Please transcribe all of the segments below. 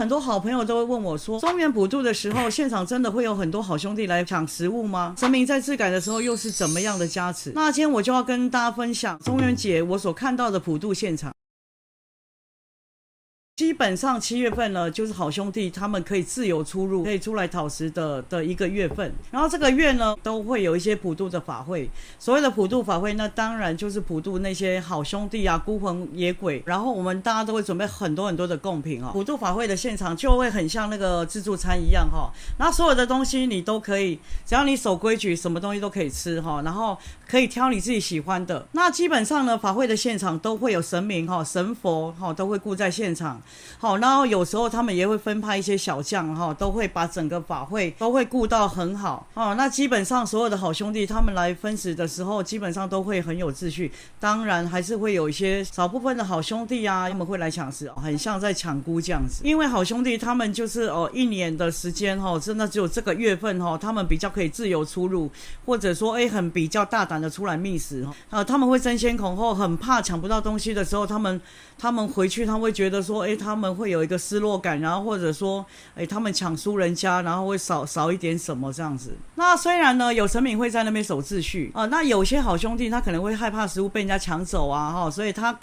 很多好朋友都会问我说，中元普渡的时候，现场真的会有很多好兄弟来抢食物吗？神明在治改的时候又是怎么样的加持？那今天我就要跟大家分享中元节我所看到的普渡现场。基本上7月份呢，就是好兄弟他们可以自由出入，可以出来讨食的一个月份。然后这个月呢，都会有一些普渡的法会。所谓的普渡法会，那当然就是普渡那些好兄弟啊、孤魂野鬼。然后我们大家都会准备很多很多的贡品哦。普渡法会的现场就会很像那个自助餐一样哈。然后所有的东西你都可以，只要你守规矩，什么东西都可以吃哈。然后可以挑你自己喜欢的。那基本上呢，法会的现场都会有神明哈、神佛哈，都会顾在现场。好，然后有时候他们也会分派一些小将哈，都会把整个法会都会顾到很好哦。那基本上所有的好兄弟他们来分食的时候，基本上都会很有秩序。当然还是会有一些少部分的好兄弟啊，他们会来抢食，很像在抢菇这样子。因为好兄弟他们就是一年的时间哈，真的只有这个月份哈，他们比较可以自由出入，或者说很比较大胆的出来觅食他们会争先恐后，很怕抢不到东西的时候，他们回去他们会觉得说他们会有一个失落感，然后或者说他们抢输人家，然后会少一点什么这样子。那虽然呢有神明会在那边守秩序那有些好兄弟他可能会害怕食物被人家抢走啊所以他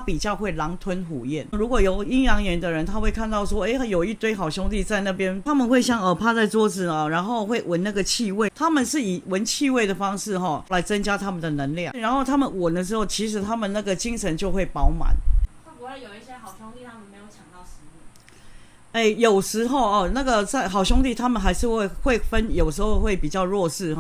比较会狼吞虎咽。如果有阴阳眼的人，他会看到说有一堆好兄弟在那边，他们会像趴在桌子然后会闻那个气味，他们是以闻气味的方式来增加他们的能量，然后他们闻的时候，其实他们那个精神就会饱满。会不会有一些好兄弟他们没有抢到食物？有时候那个在好兄弟他们还是会分，有时候会比较弱势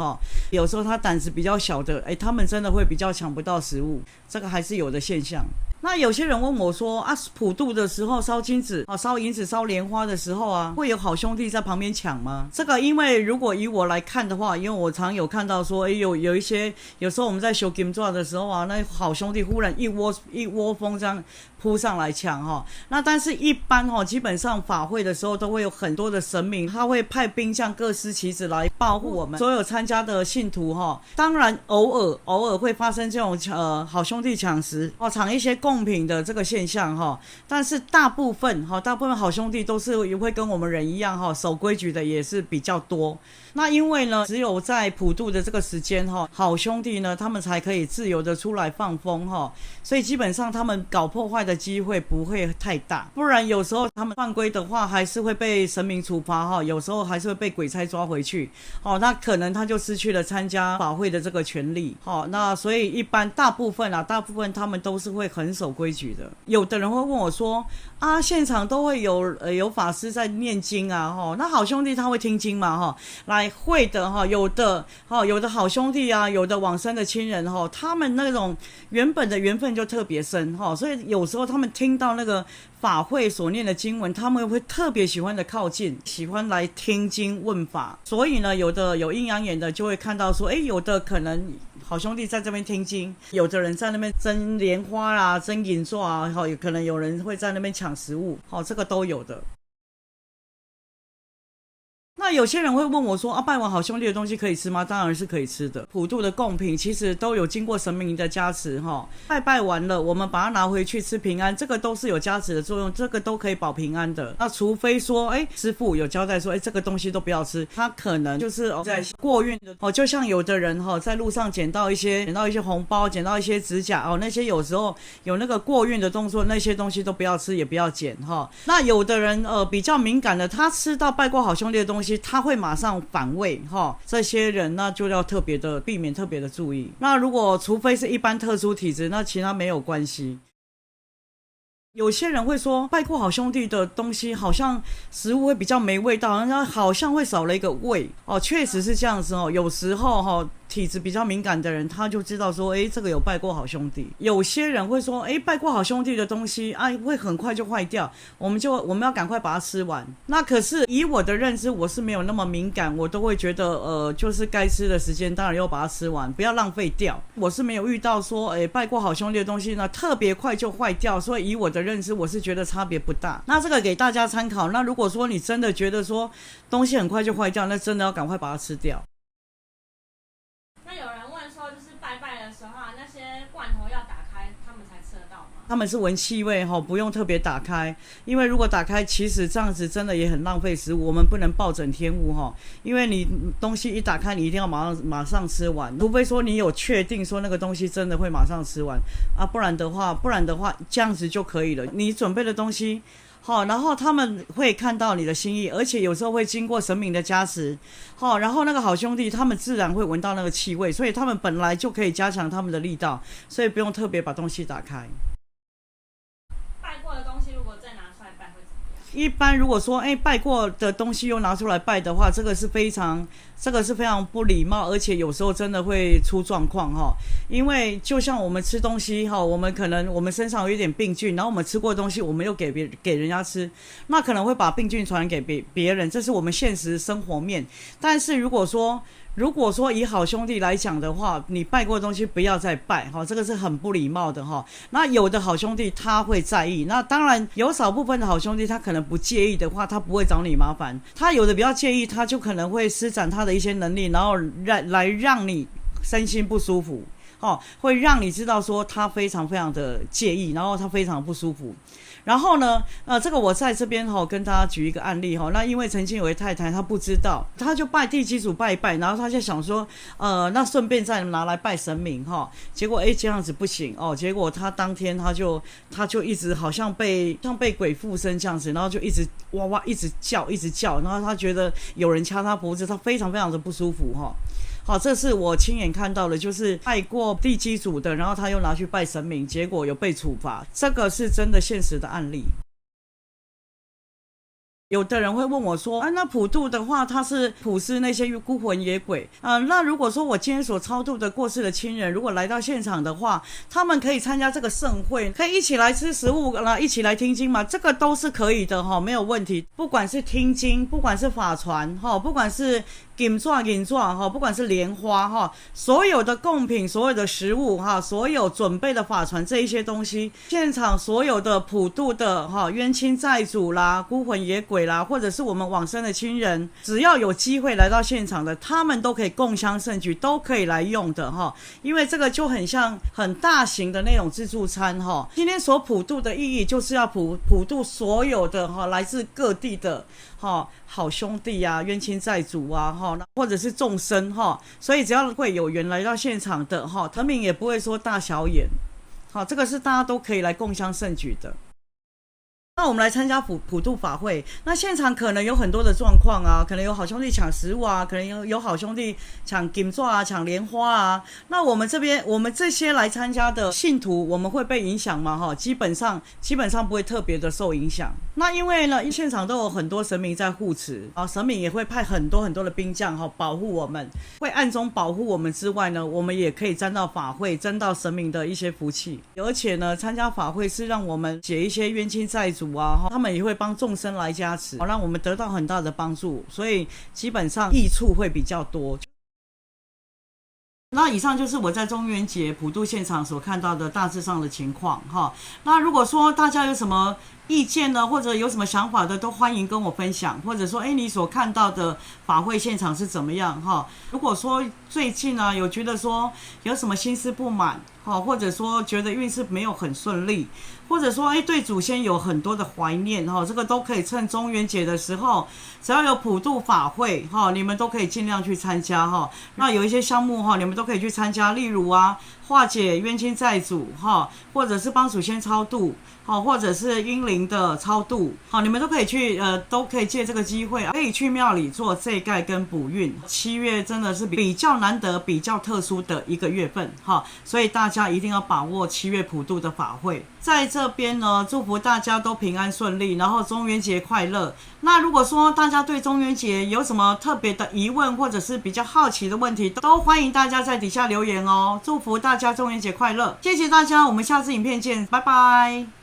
有时候他胆子比较小的他们真的会比较抢不到食物，这个还是有的现象。那有些人问我说普渡的时候烧金子烧银子、烧莲花的时候会有好兄弟在旁边抢吗？这个因为如果以我来看的话，因为我常有看到说有一些，有时候我们在修金爪的时候那好兄弟忽然一窝蜂这样扑上来抢那但是一般基本上法会的时候都会有很多的神明，他会派兵将各司其职来保护我们所有参加的信徒当然偶尔会发生这种好兄弟抢食抢一些贡品的这个现象但是大部分好兄弟都是会跟我们人一样守规矩的也是比较多。那因为呢只有在普渡的这个时间好兄弟呢他们才可以自由的出来放风所以基本上他们搞破坏的机会不会太大，不然有时候他们犯规的话还是会被神明处罚有时候还是会被鬼差抓回去那可能他就失去了参加法会的这个权利那所以一般大部分他们都是会很守规矩的。有的人会问我说现场都会有法师在念经那好兄弟他会听经吗来会的有的好兄弟有的往生的亲人他们那种原本的缘分就特别深所以有时候他们听到那个法会所念的经文，他们会特别喜欢的靠近，喜欢来听经问法。所以呢有的有阴阳眼的就会看到说有的可能好兄弟在这边听经，有的人在那边争莲花啦、争银座有可能有人会在那边抢食物这个都有的。那有些人会问我说拜完好兄弟的东西可以吃吗？当然是可以吃的。普渡的贡品其实都有经过神明的加持拜完了我们把它拿回去吃平安，这个都是有加持的作用，这个都可以保平安的。那除非说师父有交代说这个东西都不要吃，他可能就是在过运的就像有的人在路上捡到一些红包，捡到一些指甲那些有时候有那个过运的动作，那些东西都不要吃也不要捡那有的人比较敏感的，他吃到拜过好兄弟的东西他会马上反胃这些人那就要特别的避免，特别的注意。那如果除非是一般特殊体质，那其他没有关系。有些人会说拜过好兄弟的东西好像食物会比较没味道，好像会少了一个味确实是这样子有时候体质比较敏感的人他就知道说这个有拜过好兄弟。有些人会说拜过好兄弟的东西会很快就坏掉，我们要赶快把它吃完。那可是以我的认知，我是没有那么敏感，我都会觉得就是该吃的时间当然要把它吃完，不要浪费掉。我是没有遇到说拜过好兄弟的东西呢特别快就坏掉，所以以我的认知我是觉得差别不大。那这个给大家参考。那如果说你真的觉得说东西很快就坏掉，那真的要赶快把它吃掉。那有人问说就是拜拜的时候那些罐头要打开他们才吃得到吗？他们是闻气味不用特别打开，因为如果打开，其实这样子真的也很浪费食物。我们不能暴殄天物因为你东西一打开，你一定要马上吃完，除非说你有确定说那个东西真的会马上吃完啊，不然的话这样子就可以了。你准备的东西然后他们会看到你的心意，而且有时候会经过神明的加持然后那个好兄弟他们自然会闻到那个气味，所以他们本来就可以加强他们的力道，所以不用特别把东西打开。拜过的东西如果再拿出来拜会怎么样？一般如果说拜过的东西又拿出来拜的话，这个是非常不礼貌，而且有时候真的会出状况因为就像我们吃东西我们可能我们身上有一点病菌，然后我们吃过的东西我们又给人家吃，那可能会把病菌传给别人，这是我们现实生活面。但是如果说以好兄弟来讲的话，你拜过的东西不要再拜这个是很不礼貌的那有的好兄弟他会在意，那当然有少部分的好兄弟他可能不介意的话，他不会找你麻烦。他有的比较介意，他就可能会施展他的一些能力，然后来让你身心不舒服会让你知道说他非常非常的介意，然后他非常不舒服。然后呢，这个我在这边跟大家举一个案例那因为曾经有位太太她不知道，她就拜地基主拜一拜，然后她就想说，那顺便再拿来拜神明结果这样子不行结果她当天她就一直好像被鬼附身这样子，然后就一直哇哇一直叫，然后她觉得有人掐她脖子，她非常非常的不舒服好，这是我亲眼看到的，就是拜过地基主的，然后他又拿去拜神明，结果有被处罚，这个是真的现实的案例。有的人会问我说，那普渡的话，它是普施那些孤魂野鬼那如果说我今天所超度的过世的亲人，如果来到现场的话，他们可以参加这个盛会，可以一起来吃食物一起来听经吗？这个都是可以的没有问题。不管是听经，不管是法传不管是金钻不管是莲花所有的贡品，所有的食物所有准备的法传这一些东西，现场所有的普渡的冤亲债主啦、孤魂野鬼啦，或者是我们往生的亲人，只要有机会来到现场的，他们都可以共襄盛举，都可以来用的因为这个就很像很大型的那种自助餐今天所普渡的意义就是要普渡所有的来自各地的好兄弟啊、冤亲债主啊或者是众生所以只要会有缘来到现场的神明也不会说大小眼这个是大家都可以来共襄盛举的。那我们来参加普渡法会，那现场可能有很多的状况可能有好兄弟抢食物可能有好兄弟抢金钻抢莲花那我们这些来参加的信徒，我们会被影响吗？基本上不会特别的受影响。那因为呢，现场都有很多神明在护持神明也会派很多很多的兵将保护我们，会暗中保护我们之外呢，我们也可以沾到法会，沾到神明的一些福气。而且呢，参加法会是让我们解一些冤亲债主他们也会帮众生来加持让我们得到很大的帮助，所以基本上益处会比较多。那以上就是我在中元节普渡现场所看到的大致上的情况那如果说大家有什么意见呢，或者有什么想法的，都欢迎跟我分享，或者说你所看到的法会现场是怎么样如果说最近有觉得说有什么心思不满或者说觉得运势没有很顺利，或者说对祖先有很多的怀念这个都可以趁中元节的时候，只要有普渡法会你们都可以尽量去参加那有一些项目你们都可以去参加，例如化解冤亲债主或者是帮祖先超度或者是阴灵的超度你们都可以去都可以借这个机会可以去庙里做祭盖跟补运。7月真的是比较难得比较特殊的一个月份所以大家一定要把握7月普渡的法会。在这边呢，祝福大家都平安顺利，然后中元节快乐。那如果说大家对中元节有什么特别的疑问，或者是比较好奇的问题，都欢迎大家在底下留言祝福大家中元节快乐，谢谢大家，我们下次影片见，拜拜。